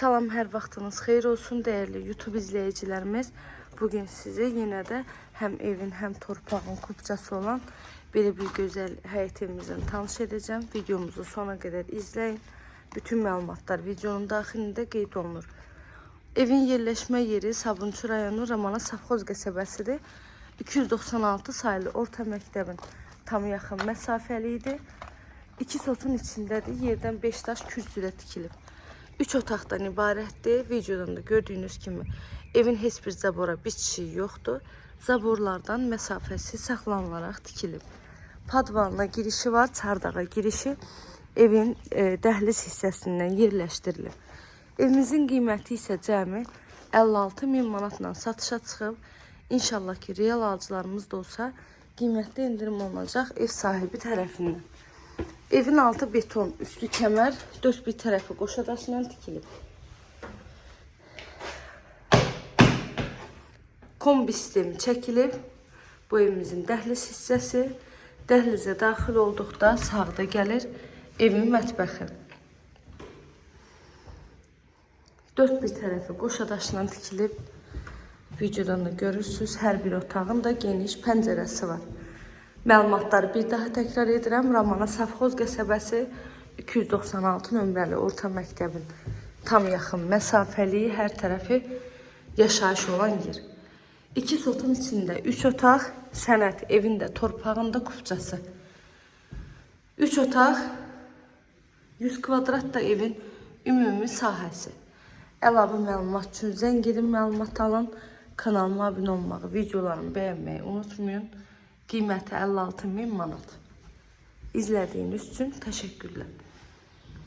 Salam, hər vaxtınız xeyir olsun değerli YouTube izleyicilerimiz. Bugün size yine de hem evin hem torpağın kupçası olan böyle bir güzel həyət evimizden tanış edeceğim. Videomuzu sona kadar izleyin. Bütün məlumatlar videonun daxilində qeyd olunur. Evin yerleşme yeri Sabunçu rayonu Ramana Safxoz qəsəbəsidir. 296 sayılı orta məktəbin tam yaxın məsafəli idi. 2 sotun içindədir. Yerdən 5 daş kürsüdə tikilib. 3 otaqdan ibarətdir. Videodan da gördüyünüz kimi evin heç bir zabora bitişiyi yoxdur. Zaborlardan məsafəsi saxlanılaraq tikilib. Padvanla girişi var, çardağa girişi evin dəhliz hissəsindən yerləşdirilib. Evimizin qiyməti isə cəmi 56.000 manatla satışa çıxıb. İnşallah ki, real alıcılarımız da olsa qiymətli indirim olunacaq ev sahibi tərəfindən. Evin altı beton, üstü kəmər, dörd bir tərəfi qoşa daşla tikilib. Kombi sistemi çəkilib. Bu evimizin dəhliz hissəsi. Dəhlizə daxil olduqda sağda gəlir evin mətbəxi. Dörd bir tərəfi qoşa daşla tikilib. Videodan da görürsünüz, hər bir otağın da geniş pəncərəsi var. Məlumatları bir daha təkrar edirəm. Ramana Safxoz qəsəbəsi 296 nömrəli orta məktəbin tam yaxın məsafəli, hər tərəfi yaşayış olan yer. 2 sotun içində 3 otaq, sənət evində, torpağında kupçası. 3 otaq, 100 kvadrat da evin ümumi sahəsi. Əlavə məlumat üçün zəng edin, məlumat alın. Kanalıma abunə olmağı, videolarımı bəyənməyi unutmayın. Qiyməti 56.000 manat. İzlədiyiniz üçün təşəkkürlər.